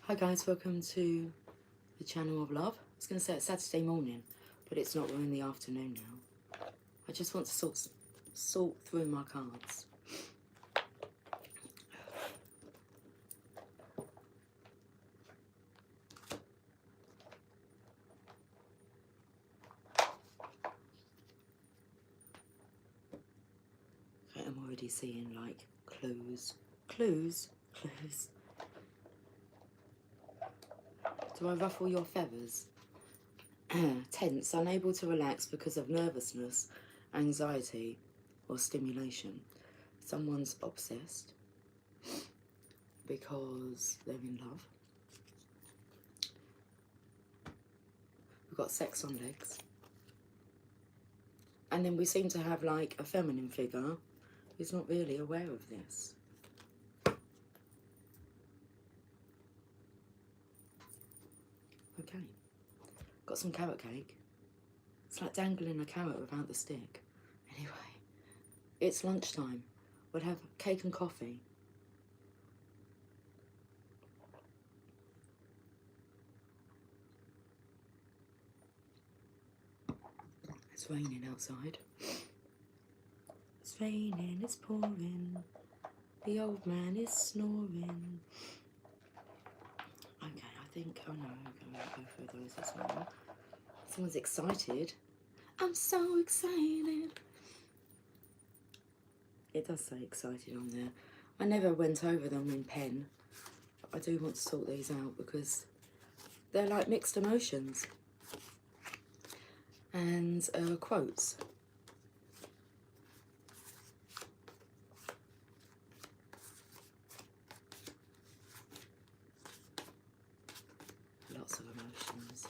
Hi guys, welcome to the channel of love. I was going to say it's Saturday morning, but it's not. We're in the afternoon now. I just want to sort through my cards. Okay, I'm already seeing like clues. Do I ruffle your feathers? Tense, unable to relax because of nervousness, anxiety, or stimulation. Someone's obsessed because they're in love. We've got sex on legs. And then we seem to have like a feminine figure who's not really aware of this. Okay. Got some carrot cake. It's like dangling a carrot without the stick. Anyway, it's lunchtime. We'll have cake and coffee. It's raining outside. It's raining, it's pouring. The old man is snoring. Okay, I think, oh no, I'm going to go through those as well. Someone's excited. I'm so excited. It does say excited on there. I never went over them in pen. I do want to sort these out because they're like mixed emotions. And quotes. Lots of emotions.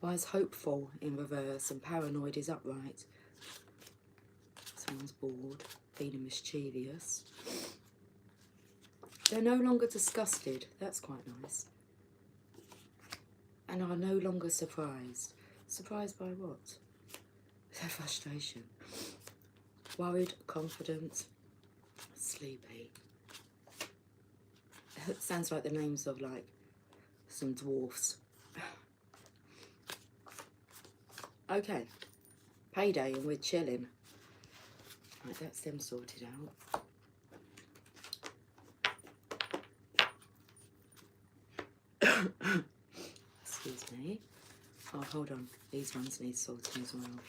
Why is hopeful in reverse and paranoid is upright? Someone's bored, feeling mischievous. They're no longer disgusted. That's quite nice. And are no longer surprised. Surprised by what? Their frustration. Worried, confident, sleepy. It sounds like the names of like some dwarfs. Okay, payday and we're chilling. Right, that's them sorted out. Excuse me. Oh, hold on. These ones need sorting as well.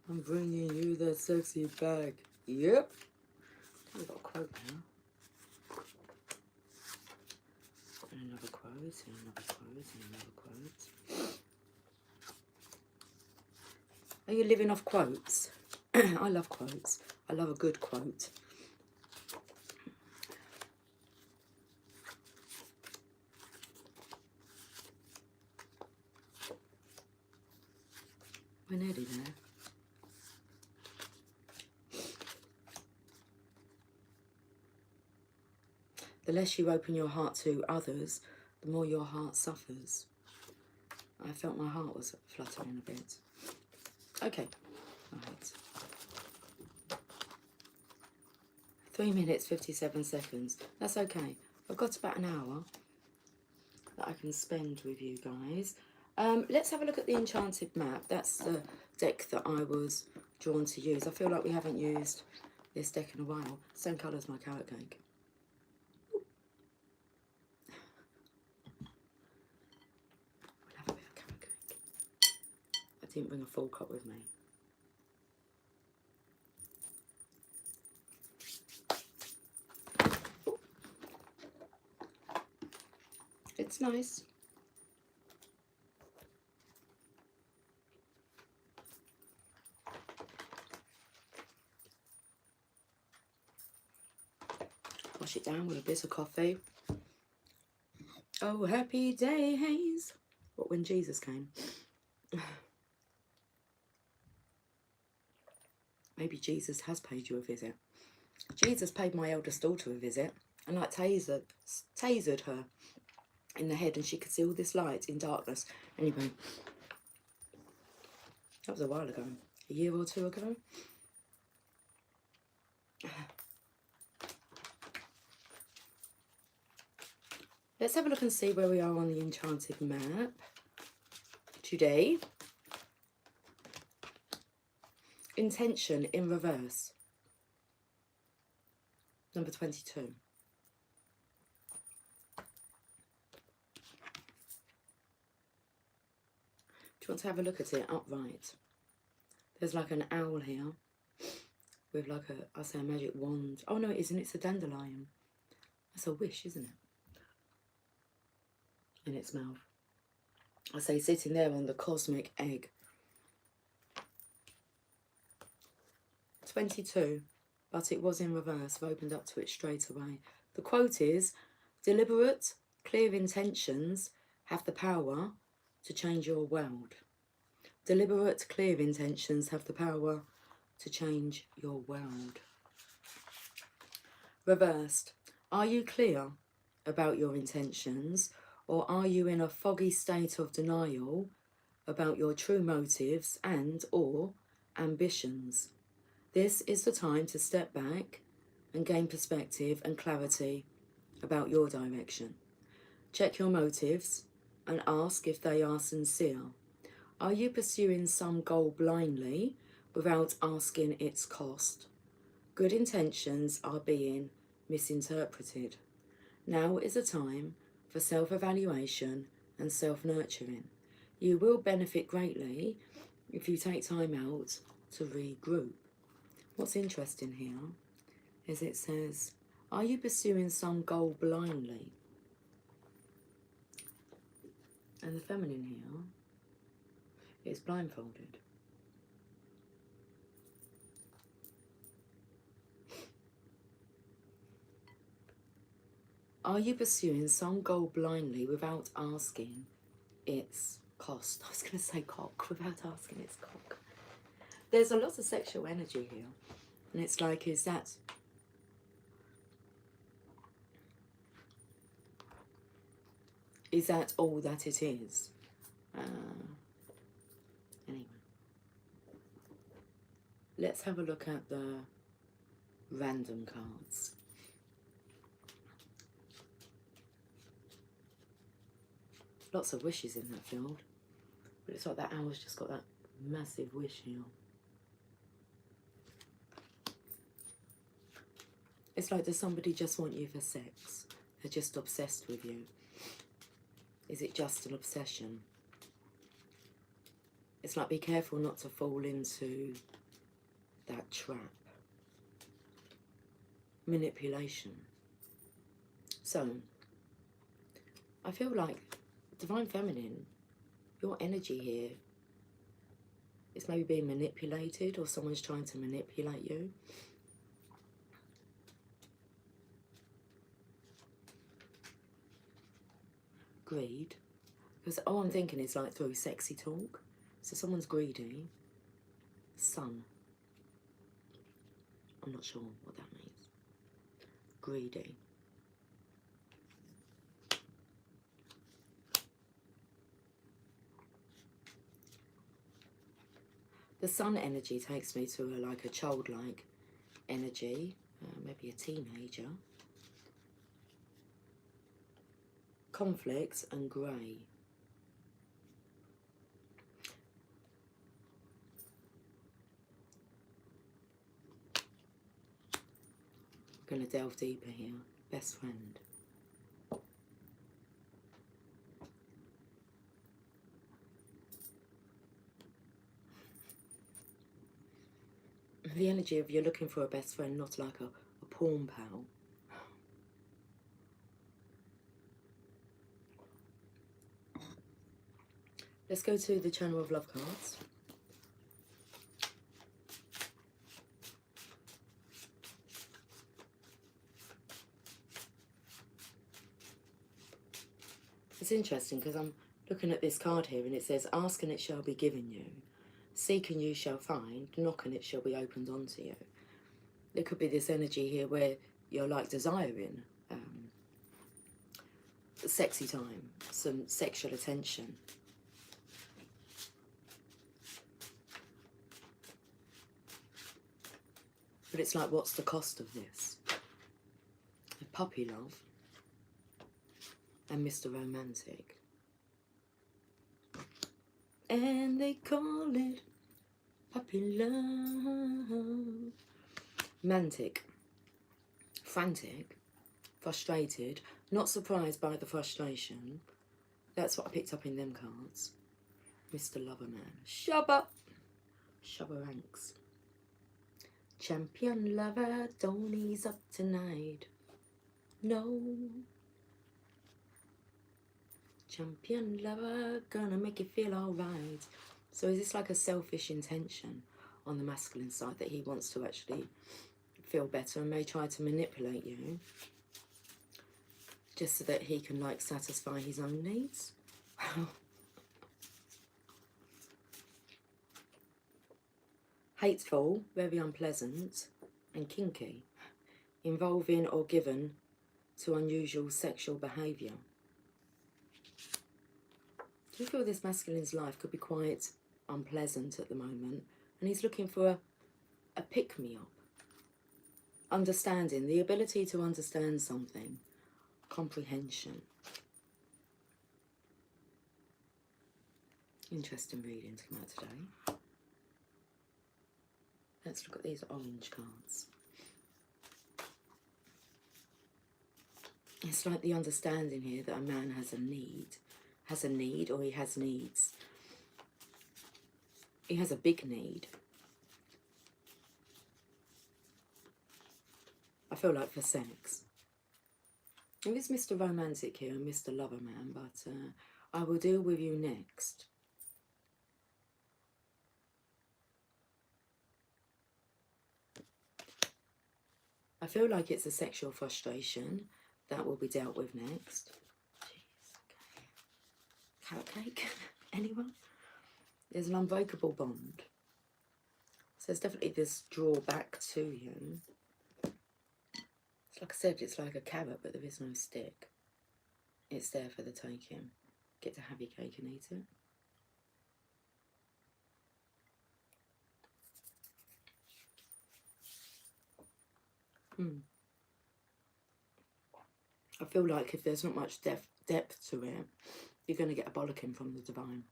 I'm bringing you the sexy bag. Yep. We've got a quote now. And another quote, and another quote, and another quote. Are you living off quotes? I love quotes. I love a good quote. We're nearly there. The less you open your heart to others, the more your heart suffers. I felt my heart was fluttering a bit. Okay, right. 3 minutes, 57 seconds. That's okay. I've got about an hour that I can spend with you guys. Let's have a look at the Enchanted Map. That's the deck that I was drawn to use. I feel like we haven't used this deck in a while. Same colour as my carrot cake. We'll have a bit of carrot cake. I didn't bring a full cup with me. It's nice. Wash it down with a bit of coffee. Oh, happy days. What, when Jesus came? Maybe Jesus has paid you a visit. Jesus paid my eldest daughter a visit and like tasered her. in the head, and she could see all this light in darkness. Anyway, that was a while ago, a year or two ago. Let's have a look and see where we are on the enchanted map today. Intention in reverse. Number 22. Do you want to have a look at it upright? There's like an owl here with like a, I say a magic wand. Oh no, it isn't, it's a dandelion. That's a wish, isn't it? In its mouth. I say sitting there on the cosmic egg. 22, but it was in reverse. I've opened up to it straight away. The quote is, deliberate, clear intentions have the power to change your world. Deliberate, clear intentions have the power to change your world. Reversed, are you clear about your intentions, or are you in a foggy state of denial about your true motives and or ambitions? This is the time to step back and gain perspective and clarity about your direction. Check your motives and ask if they are sincere. Are you pursuing some goal blindly without asking its cost? Good intentions are being misinterpreted. Now is a time for self-evaluation and self-nurturing. You will benefit greatly if you take time out to regroup. What's interesting here is it says, are you pursuing some goal blindly? And the feminine here is blindfolded. Are you pursuing some goal blindly without asking its cost? I was going to say cock, without asking its cock. There's a lot of sexual energy here. And it's like, is that all that it is? Anyway. Let's have a look at the random cards. Lots of wishes in that field. But it's like that owl's just got that massive wish here. It's like, does somebody just want you for sex? They're just obsessed with you. Is it just an obsession? It's like, be careful not to fall into that trap. Manipulation. So, I feel like Divine Feminine, your energy here is maybe being manipulated, or someone's trying to manipulate you. Greed. Because all I'm thinking is like through sexy talk. So someone's greedy. Sun. I'm not sure what that means. Greedy. The sun energy takes me to like a childlike energy, maybe a teenager. Conflicts and grey. I'm going to delve deeper here. Best friend. The energy of you're looking for a best friend, not like a porn pal. Let's go to the Channel of Love cards. It's interesting because I'm looking at this card here and it says, ask and it shall be given you. Seek and you shall find. Knock and it shall be opened unto you. There could be this energy here where you're like desiring sexy time, some sexual attention. But it's like, what's the cost of this? Puppy love and Mr. Romantic. And they call it puppy love. Mantic. Frantic. Frustrated. Not surprised by the frustration. That's what I picked up in them cards. Mr. Loverman. Shabba. Shabba ranks. Champion lover, don't ease up tonight. No. Champion lover, gonna make you feel alright. So is this like a selfish intention on the masculine side that he wants to actually feel better and may try to manipulate you just so that he can like satisfy his own needs? Hateful, very unpleasant and kinky, involving or given to unusual sexual behaviour. Do you feel this masculine's life could be quite unpleasant at the moment and he's looking for a pick-me-up? Understanding, the ability to understand something, comprehension. Interesting reading to come out today. Let's look at these orange cards. It's like the understanding here that a man has a need, or he has needs. He has a big need. I feel like for sex. There is Mr. Romantic here and Mr. Loverman, but I will deal with you next. I feel like it's a sexual frustration that will be dealt with next. Jeez, okay. Carrot cake? Anyone? There's an unbreakable bond. So there's definitely this drawback to him. It's like I said, it's like a carrot, but there is no stick. It's there for the taking. Get to have your cake and eat it. I feel like if there's not much depth to it, you're going to get a bollocking from the divine.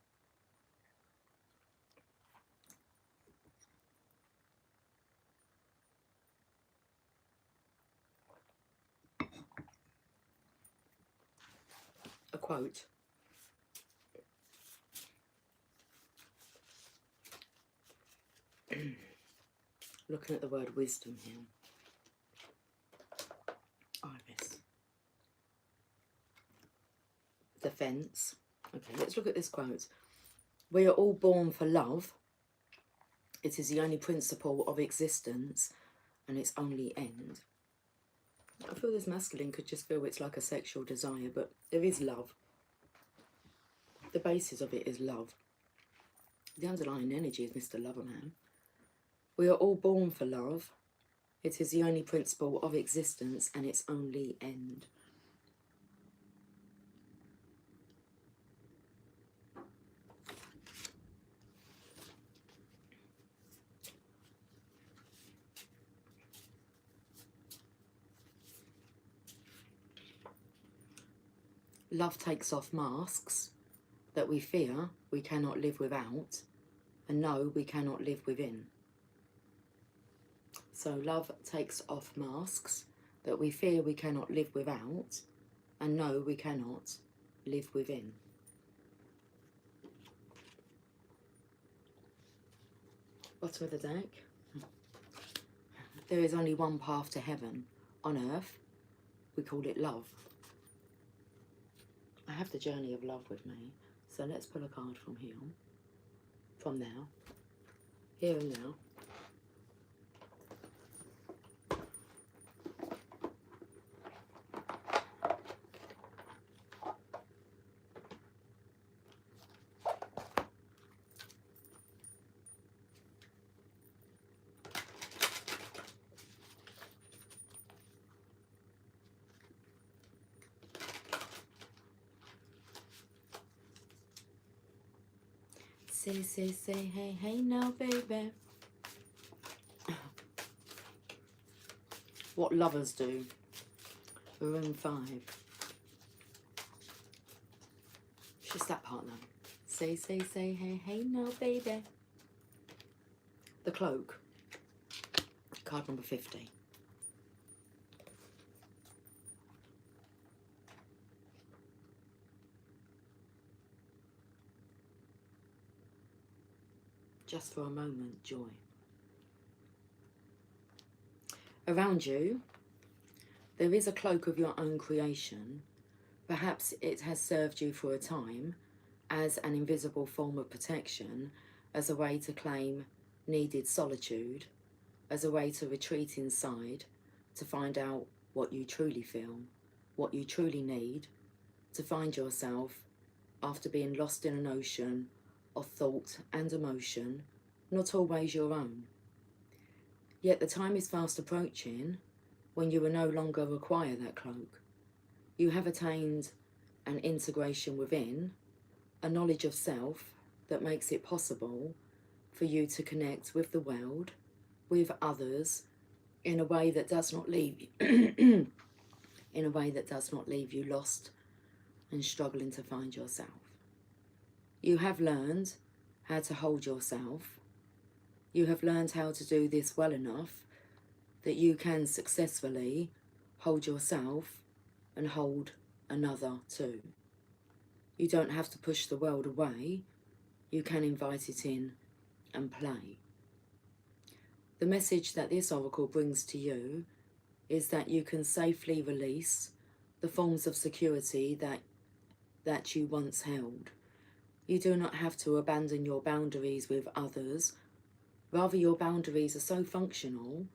A quote. Looking at the word wisdom here. Iris. Defense. Okay, let's look at this quote. We are all born for love. It is the only principle of existence and its only end. I feel this masculine could just feel it's like a sexual desire, but there is love. The basis of it is love. The underlying energy is Mr. Loverman. We are all born for love. It is the only principle of existence and its only end. Love takes off masks that we fear we cannot live without and know we cannot live within. So love takes off masks that we fear we cannot live without and know we cannot live within. Bottom of the deck. There is only one path to heaven. On earth, we call it love. I have the journey of love with me, so let's pull a card from here, from now, here and now. say, hey, hey now, baby. What lovers do. Room 5. It's just that part though. Say, hey, hey now, baby. The Cloak. Card number 50. Just for a moment, joy. Around you, there is a cloak of your own creation. Perhaps it has served you for a time as an invisible form of protection, as a way to claim needed solitude, as a way to retreat inside, to find out what you truly feel, what you truly need, to find yourself after being lost in an ocean of thought and emotion, not always your own. Yet the time is fast approaching when you will no longer require that cloak. You have attained an integration within, a knowledge of self that makes it possible for you to connect with the world, with others, in a way that does not leave you in a way that does not leave you lost and struggling to find yourself. You have learned how to hold yourself. You have learned how to do this well enough that you can successfully hold yourself and hold another too. You don't have to push the world away. You can invite it in and play. The message that this oracle brings to you is that you can safely release the forms of security that you once held. You do not have to abandon your boundaries with others. Rather, your boundaries are so functional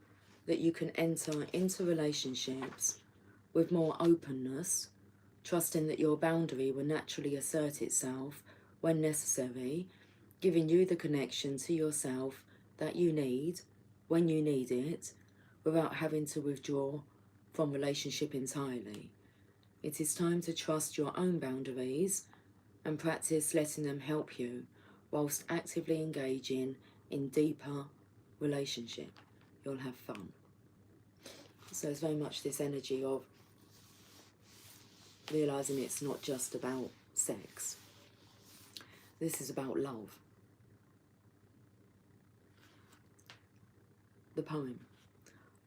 that you can enter into relationships with more openness, trusting that your boundary will naturally assert itself when necessary, giving you the connection to yourself that you need when you need it, without having to withdraw from relationship entirely. It is time to trust your own boundaries and practice letting them help you whilst actively engaging in deeper relationship. You'll have fun. So it's very much this energy of realising it's not just about sex. This is about love. The poem.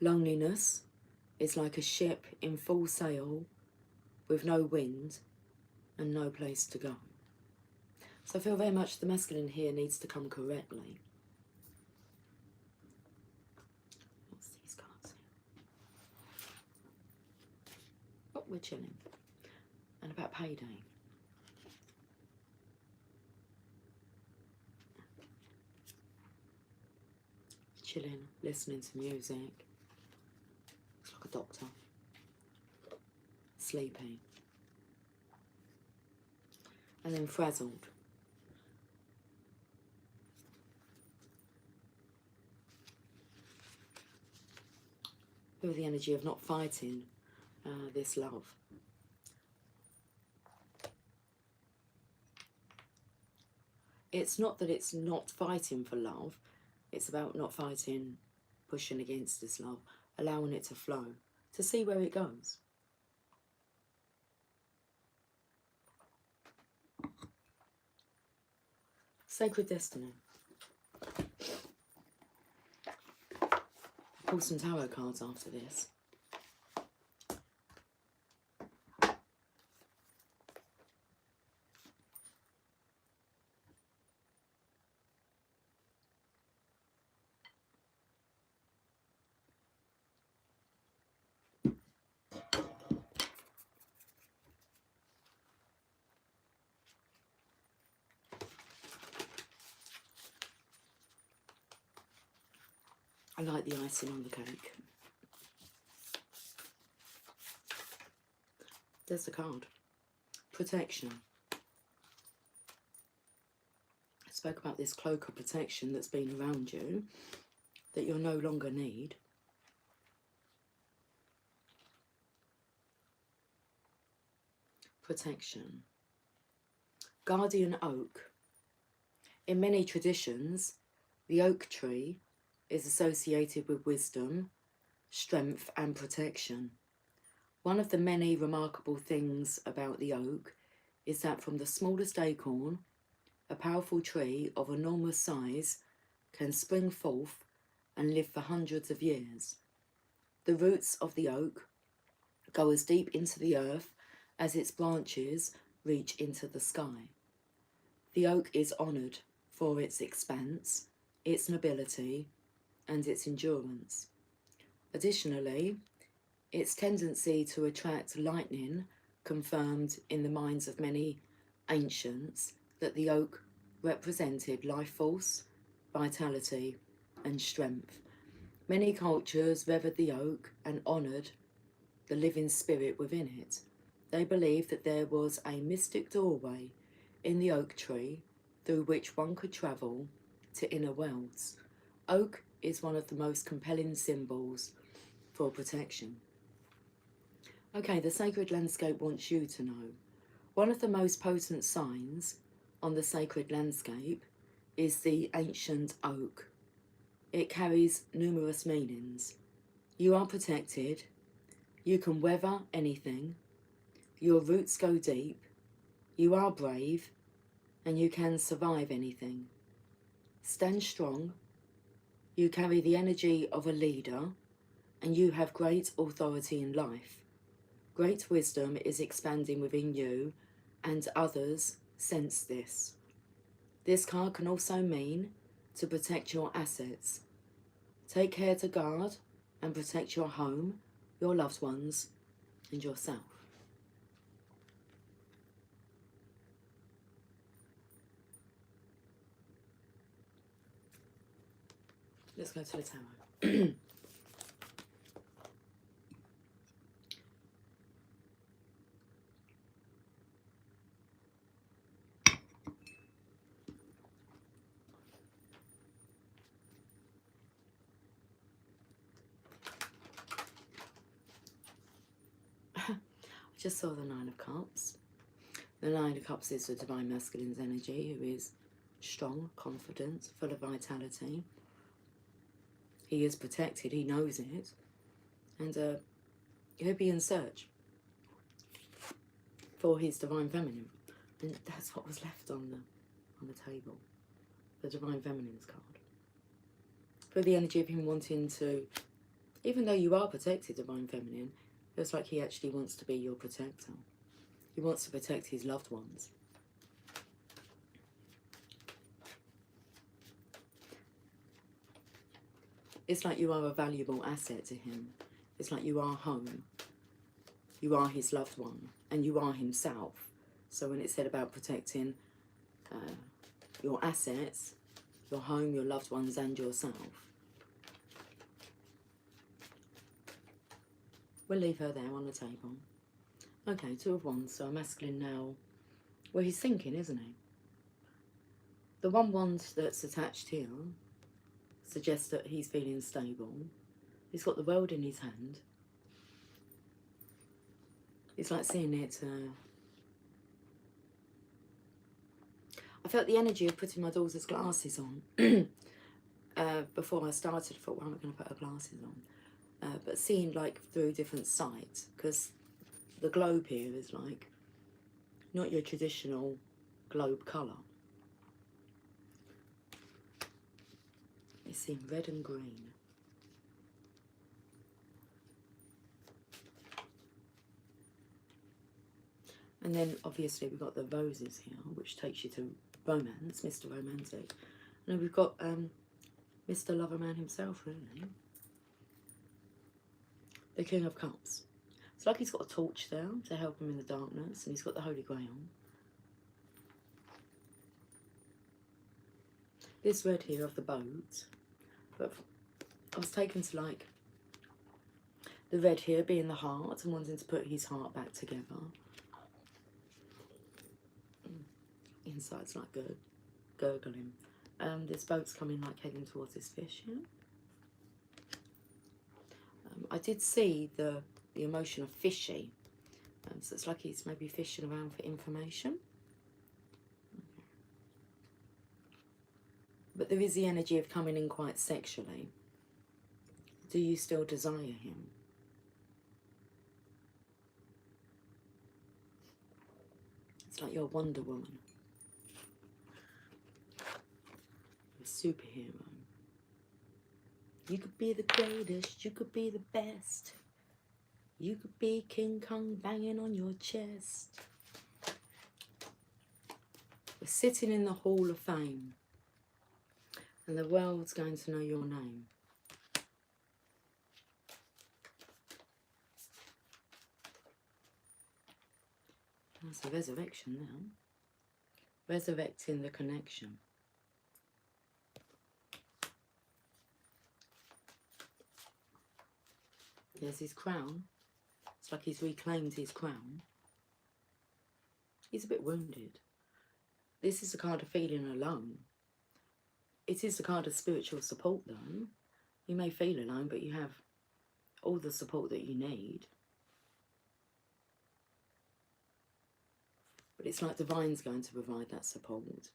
Loneliness is like a ship in full sail with no wind and no place to go. So I feel very much the masculine here needs to come correctly. What's these cards here? Oh, we're chilling. And about payday. Chilling, listening to music. Looks like a doctor. Sleeping. And then frazzled. With the energy of not fighting this love. It's not that it's not fighting for love. It's about not fighting, pushing against this love, allowing it to flow, to see where it goes. Sacred Destiny. Pull some tarot cards after this. I like the icing on the cake. There's the card. Protection. I spoke about this cloak of protection that's been around you, that you'll no longer need. Protection. Guardian oak In many traditions, the oak tree is associated with wisdom, strength and protection. One of the many remarkable things about the oak is that from the smallest acorn, a powerful tree of enormous size can spring forth and live for hundreds of years. The roots of the oak go as deep into the earth as its branches reach into the sky. The oak is honoured for its expanse, its nobility, and its endurance. Additionally, its tendency to attract lightning confirmed in the minds of many ancients that the oak represented life force, vitality, and strength. Many cultures revered the oak and honoured the living spirit within it. They believed that there was a mystic doorway in the oak tree through which one could travel to inner worlds. Oak is one of the most compelling symbols for protection. Okay, the sacred landscape wants you to know. One of the most potent signs on the sacred landscape is the ancient oak. It carries numerous meanings. You are protected, you can weather anything, your roots go deep, you are brave, and you can survive anything. Stand strong, you carry the energy of a leader, and you have great authority in life. Great wisdom is expanding within you, and others sense this. This card can also mean to protect your assets. Take care to guard and protect your home, your loved ones, and yourself. Let's go to the tarot. I just saw the Nine of Cups. The Nine of Cups is the Divine Masculine's energy, who is strong, confident, full of vitality. He is protected, he knows it, and he'll be in search for his Divine Feminine. And that's what was left on the table, the Divine Feminine's card. For the energy of him wanting to, even though you are protected, Divine Feminine, feels like he actually wants to be your protector. He wants to protect his loved ones. It's like you are a valuable asset to him. It's like you are home. You are his loved one, and you are himself. So when it said about protecting your assets, your home, your loved ones, and yourself, we'll leave her there on the table. Okay, Two of Wands, so a masculine now. Well, he's thinking, isn't he? The one wand that's attached here suggests that he's feeling stable. He's got the world in his hand. It's like seeing it. I felt the energy of putting my daughter's glasses on. Before I started, I thought, well, I'm not going to put her glasses on. But seeing like through different sights, because the globe here is like not your traditional globe colour. It's seeing red and green. And then obviously we've got the roses here, which takes you to romance, Mr. Romantic. And then we've got Mr. Loverman himself, really. The King of Cups. It's like he's got a torch there to help him in the darkness, and he's got the Holy Grail. This red here of the boat, but I was taken to like the red here being the heart and wanting to put his heart back together. Inside's like good, gurgling. This boat's coming like heading towards this fish here. I did see the emotion of fishy, so it's like he's maybe fishing around for information. But there is the energy of coming in quite sexually. Do you still desire him? It's like you're a Wonder Woman. You're a superhero. You could be the greatest, you could be the best. You could be King Kong banging on your chest. We're sitting in the Hall of Fame, and the world's going to know your name. That's a resurrection now. Resurrecting the connection. There's his crown. It's like he's reclaimed his crown. He's a bit wounded. This is the card of feeling alone. It is the card of spiritual support though. You may feel alone, but you have all the support that you need. But it's like Divine's going to provide that support.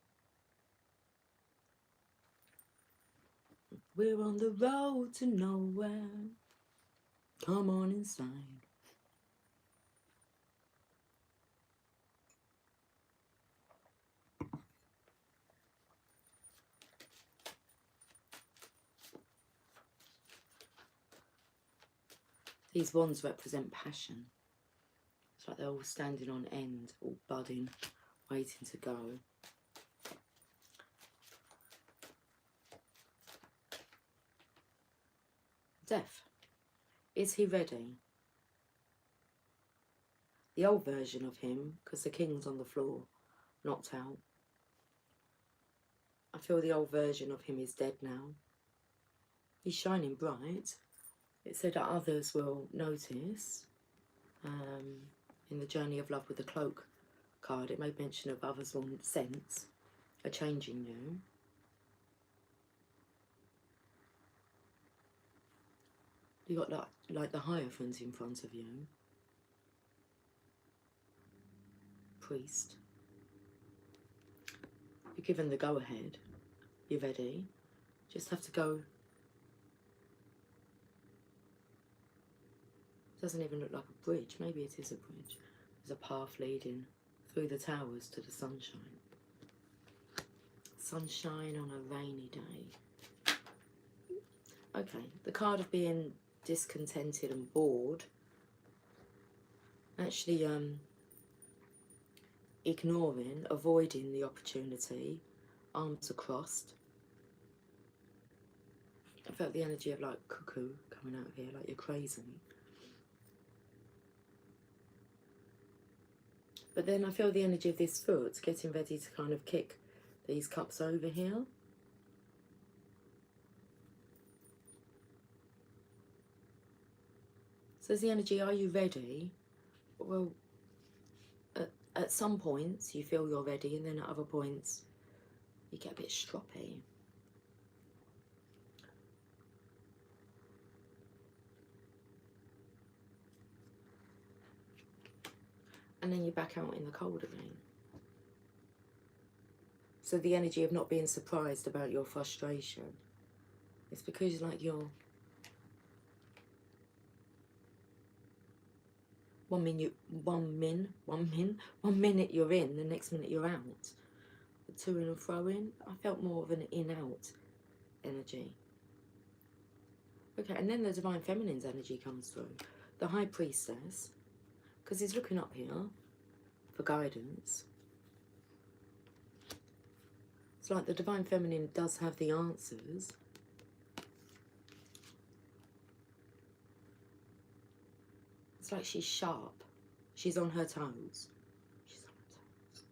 We're on the road to nowhere. Come on inside. These wands represent passion. It's like they're all standing on end, all budding, waiting to go. Death. Is he ready? The old version of him, because the king's on the floor, knocked out. I feel the old version of him is dead now. He's shining bright. It said that others will notice. In the Journey of Love with the Cloak card, it made mention of others will sense a change in you. You got like the Hierophant in front of you. Priest. You're given the go-ahead. You're ready. Just have to go. Doesn't even look like a bridge. Maybe it is a bridge. There's a path leading through the towers to the sunshine. Sunshine on a rainy day. Okay, the card of being discontented and bored. Actually, ignoring, avoiding the opportunity. Arms are crossed. I felt the energy of like cuckoo coming out of here, like you're crazy. But then I feel the energy of this foot getting ready to kind of kick these cups over here. So there's the energy, are you ready? Well, at some points you feel you're ready, and then at other points you get a bit stroppy. And then you're back out in the cold again. So the energy of not being surprised about your frustration. It's because like you're... One minute you're in, the next minute you're out. The to and fro in. I felt more of an in-out energy. Okay, and then the Divine Feminine's energy comes through. The High Priestess. Because he's looking up here for guidance. It's like the Divine Feminine does have the answers. It's like she's sharp. She's on her toes. She's on her toes.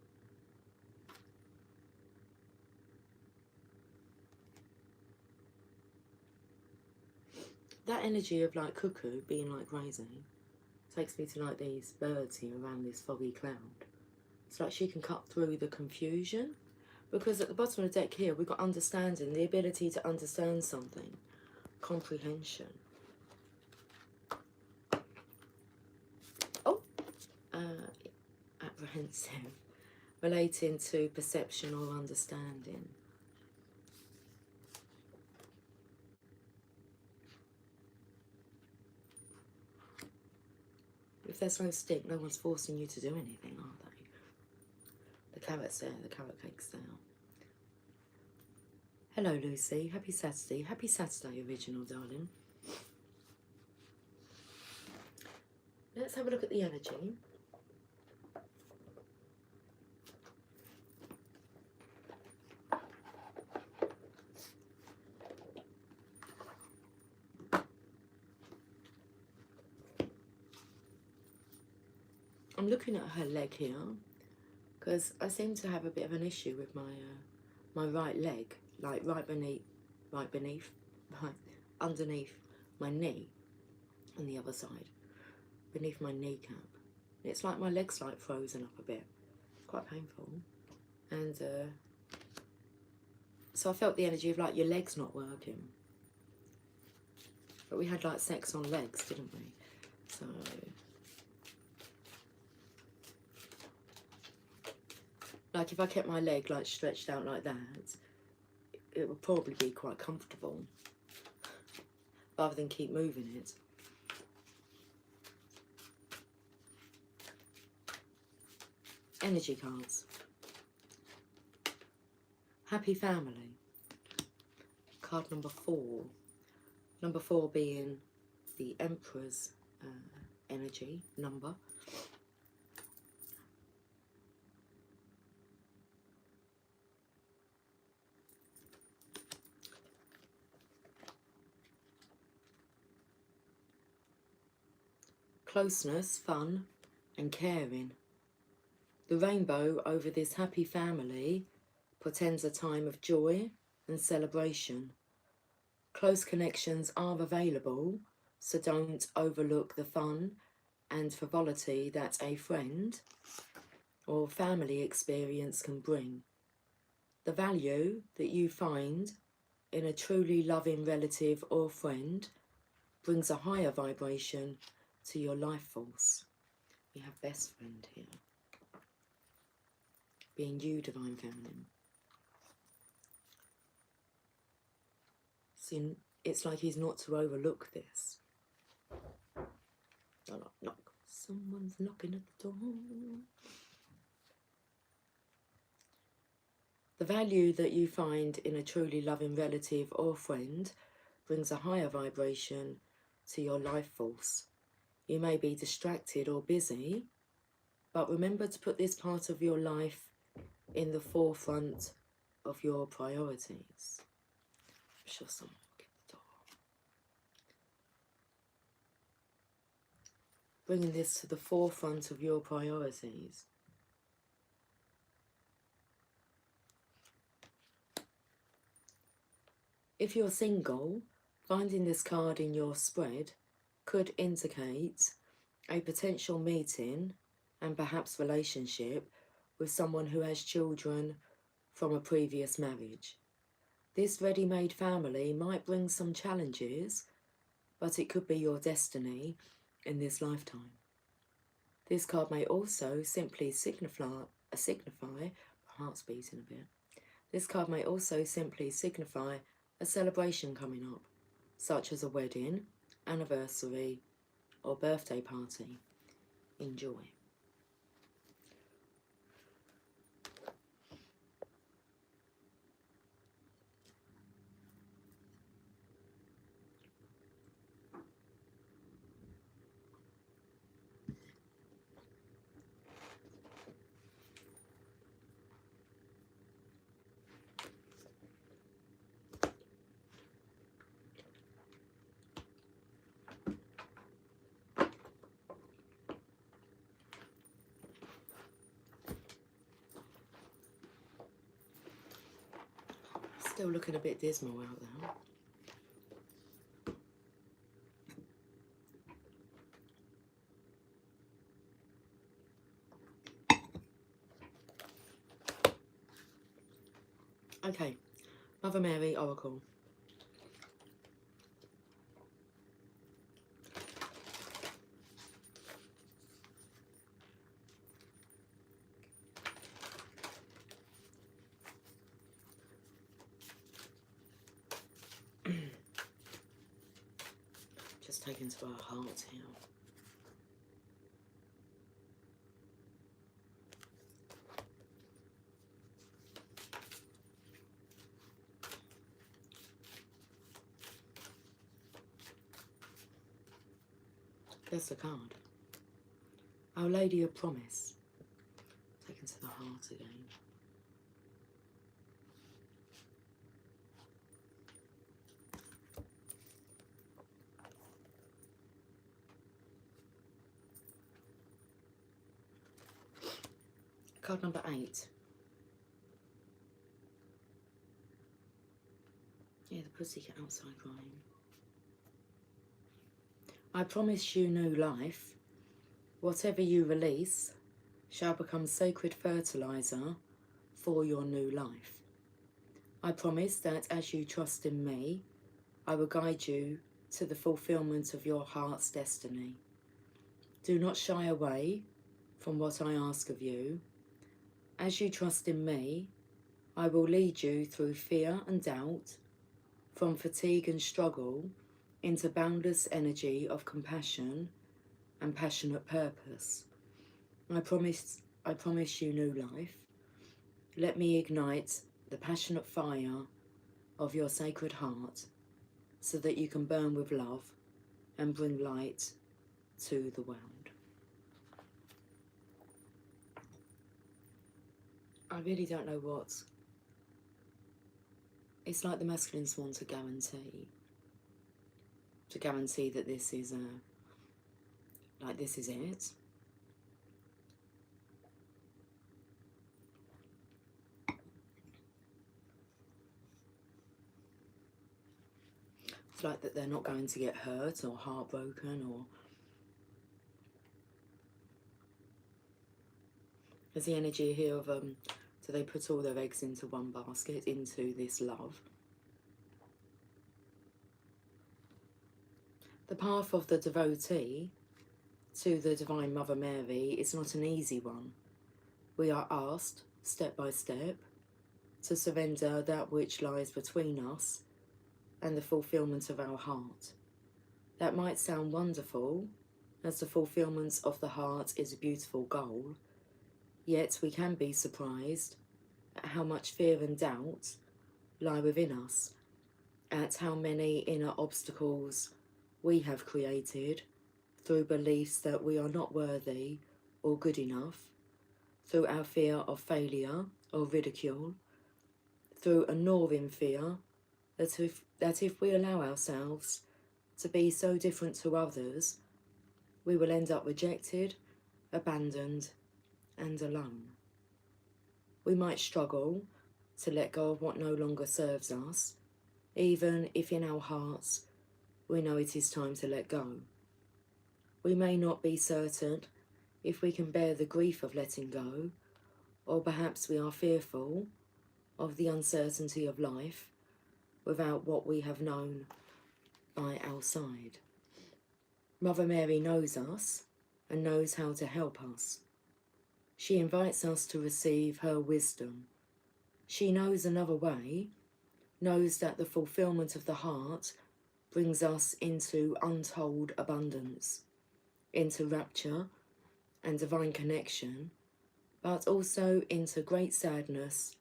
That energy of like cuckoo being like crazy takes me to like these birds here around this foggy cloud. It's like she can cut through the confusion, because at the bottom of the deck here we've got understanding, the ability to understand something, comprehension. Oh, apprehensive, relating to perception or understanding. there's no stick, no one's forcing you to do anything, are they? The carrot's there, the carrot cake's there. Hello, Lucy. Happy Saturday. Happy Saturday, original, darling. Let's have a look at the energy. I'm looking at her leg here because I seem to have a bit of an issue with my my right leg, like right underneath my knee on the other side, beneath my kneecap. It's like my leg's like frozen up a bit. It's quite painful. And so I felt the energy of like your leg's not working. But we had like sex on legs, didn't we? So like if I kept my leg like stretched out like that, it would probably be quite comfortable rather than keep moving it. Energy cards. Happy family. Card number 4. Number 4 being the Emperor's energy number. Closeness, fun, and caring. The rainbow over this happy family portends a time of joy and celebration. Close connections are available, so don't overlook the fun and frivolity that a friend or family experience can bring. The value that you find in a truly loving relative or friend brings a higher vibration to your life force. We have best friend here. Being you, Divine Feminine. See, it's like he's not to overlook this. Knock, knock. Someone's knocking at the door. The value that you find in a truly loving relative or friend brings a higher vibration to your life force. You may be distracted or busy, but remember to put this part of your life in the forefront of your priorities. I'm sure someone will get the door. Bringing this to the forefront of your priorities. If you're single, finding this card in your spread could indicate a potential meeting and perhaps relationship with someone who has children from a previous marriage. This ready-made family might bring some challenges, but it could be your destiny in this lifetime. This card may also simply signify, my heart's beating a bit. This card may also simply signify a celebration coming up, such as a wedding, anniversary, or birthday party. Enjoy. Still looking a bit dismal out there. Okay, Mother Mary Oracle. Just taken to our heart here. That's the card. Our Lady of Promise. Taken to the heart again. Card number 8. Yeah, the pussycat outside crying. I promise you new life. Whatever you release shall become sacred fertilizer for your new life. I promise that as you trust in me, I will guide you to the fulfillment of your heart's destiny. Do not shy away from what I ask of you. As you trust in me, I will lead you through fear and doubt, from fatigue and struggle, into boundless energy of compassion and passionate purpose. I promise you new life. Let me ignite the passionate fire of your sacred heart so that you can burn with love and bring light to the world. I really don't know what. It's like the masculines want to guarantee that this is this is it. It's like that they're not going to get hurt or heartbroken, or there's the energy here of do they put all their eggs into one basket, into this love? The path of the devotee to the Divine Mother Mary is not an easy one. We are asked, step by step, to surrender that which lies between us and the fulfillment of our heart. That might sound wonderful, as the fulfillment of the heart is a beautiful goal, yet we can be surprised at how much fear and doubt lie within us, at how many inner obstacles we have created through beliefs that we are not worthy or good enough, through our fear of failure or ridicule, through a gnawing fear that if we allow ourselves to be so different to others, we will end up rejected, abandoned, and alone. We might struggle to let go of what no longer serves us, even if in our hearts we know it is time to let go. We may not be certain if we can bear the grief of letting go, or perhaps we are fearful of the uncertainty of life without what we have known by our side. Mother Mary knows us and knows how to help us. She invites us to receive her wisdom. She knows another way, knows that the fulfillment of the heart brings us into untold abundance, into rapture and divine connection, but also into great sadness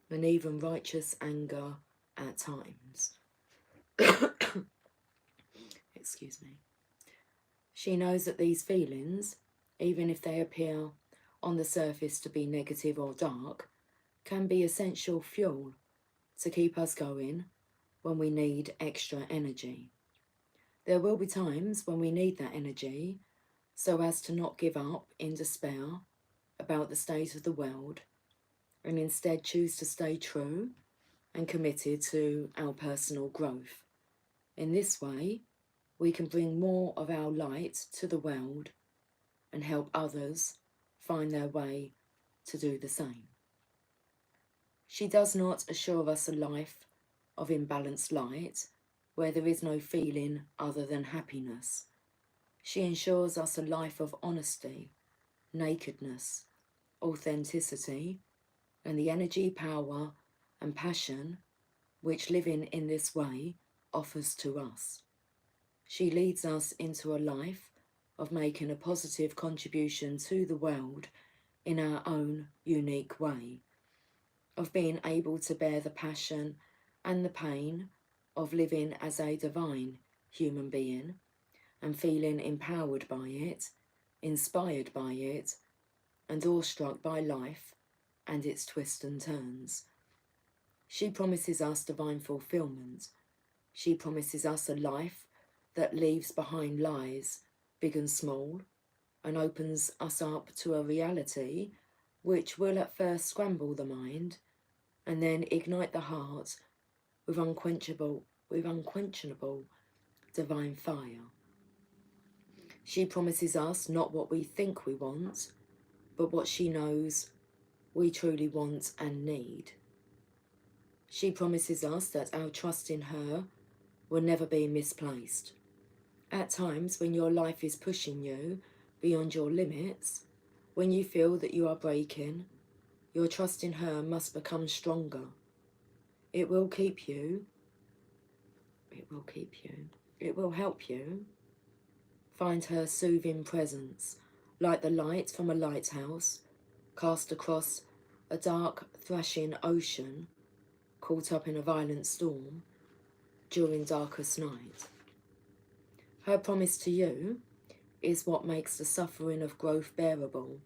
and even righteous anger at times. Excuse me. She knows that these feelings, even if they appear on the surface to be negative or dark, can be essential fuel to keep us going when we need extra energy. There will be times when we need that energy so as to not give up in despair about the state of the world, and instead choose to stay true and committed to our personal growth. In this way, we can bring more of our light to the world and help others find their way to do the same. She does not assure us a life of imbalanced light where there is no feeling other than happiness. She ensures us a life of honesty, nakedness, authenticity, and the energy, power, and passion which living in this way offers to us. She leads us into a life of making a positive contribution to the world in our own unique way, of being able to bear the passion and the pain of living as a divine human being, and feeling empowered by it, inspired by it, and awestruck by life and its twists and turns. She promises us divine fulfillment. She promises us a life that leaves behind lies, big and small, and opens us up to a reality which will at first scramble the mind and then ignite the heart with unquenchable divine fire. She promises us not what we think we want, but what she knows we truly want and need. She promises us that our trust in her will never be misplaced. At times when your life is pushing you beyond your limits, when you feel that you are breaking, your trust in her must become stronger. It will keep you. It will help you find her soothing presence, like the light from a lighthouse, cast across a dark, thrashing ocean, caught up in a violent storm during darkest night. Her promise to you is what makes the suffering of growth bearable,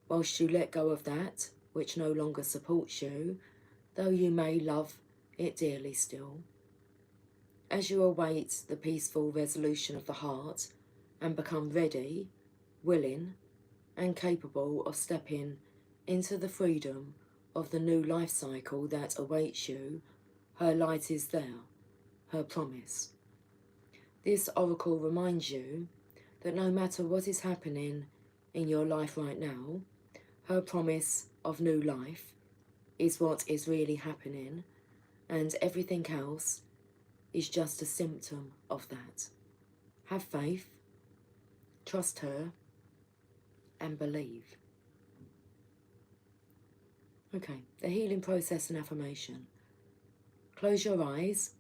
whilst you let go of that which no longer supports you, though you may love it dearly still. As you await the peaceful resolution of the heart and become ready, willing, and capable of stepping into the freedom of the new life cycle that awaits you, her light is there, her promise. This oracle reminds you that no matter what is happening in your life right now, her promise of new life is what is really happening, and everything else is just a symptom of that. Have faith, trust her, and believe. Okay, the healing process and affirmation. Close your eyes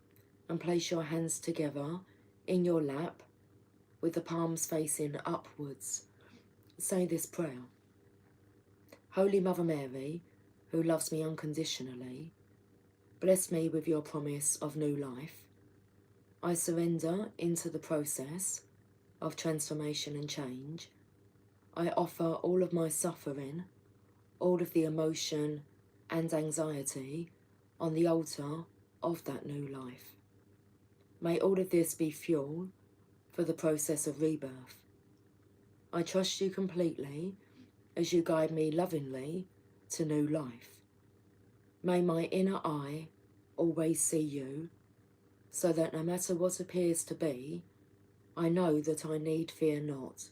and place your hands together in your lap with the palms facing upwards. Say this prayer. Holy Mother Mary, who loves me unconditionally, bless me with your promise of new life. I surrender into the process of transformation and change. I offer all of my suffering, all of the emotion and anxiety on the altar of that new life. May all of this be fuel for the process of rebirth. I trust you completely as you guide me lovingly to new life. May my inner eye always see you, so that no matter what appears to be, I know that I need fear not.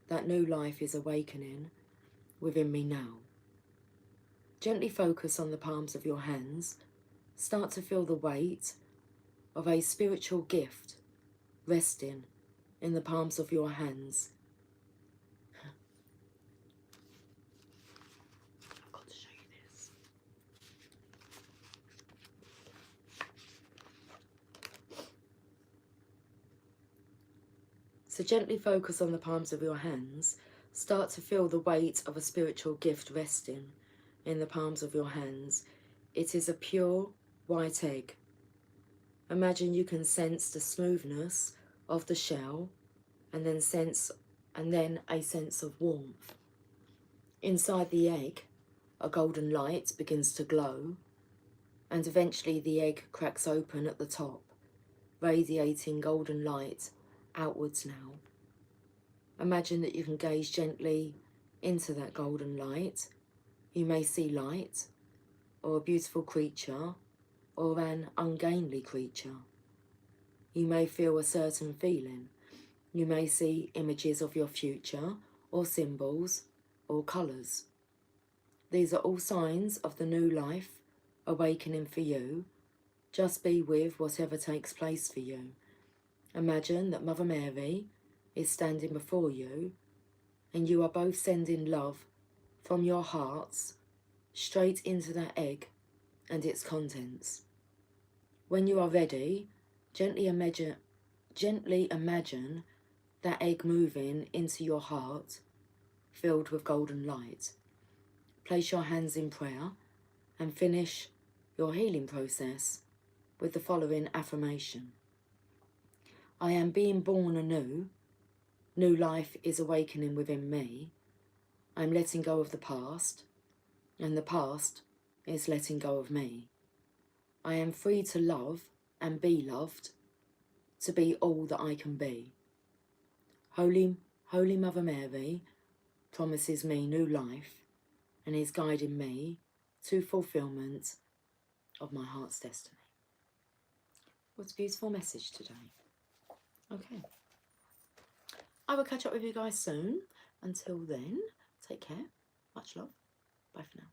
That new life is awakening within me now. Gently focus on the palms of your hands. Start to feel the weight of a spiritual gift resting in the palms of your hands. I've got to show you this. So gently focus on the palms of your hands. Start to feel the weight of a spiritual gift resting in the palms of your hands. It is a pure white egg. Imagine you can sense the smoothness of the shell and then a sense of warmth. Inside the egg, a golden light begins to glow, and eventually the egg cracks open at the top, radiating golden light outwards now. Imagine that you can gaze gently into that golden light. You may see light, or a beautiful creature, or an ungainly creature. You may feel a certain feeling. You may see images of your future, or symbols, or colours. These are all signs of the new life awakening for you. Just be with whatever takes place for you. Imagine that Mother Mary is standing before you, and you are both sending love from your hearts straight into that egg and its contents. When you are ready, gently imagine that egg moving into your heart, filled with golden light. Place your hands in prayer and finish your healing process with the following affirmation. I am being born anew. New life is awakening within me. I am letting go of the past, and the past is letting go of me. I am free to love and be loved, to be all that I can be. Holy Mother Mary promises me new life and is guiding me to fulfilment of my heart's destiny. What a beautiful message today. Okay. I will catch up with you guys soon. Until then, take care. Much love. Bye for now.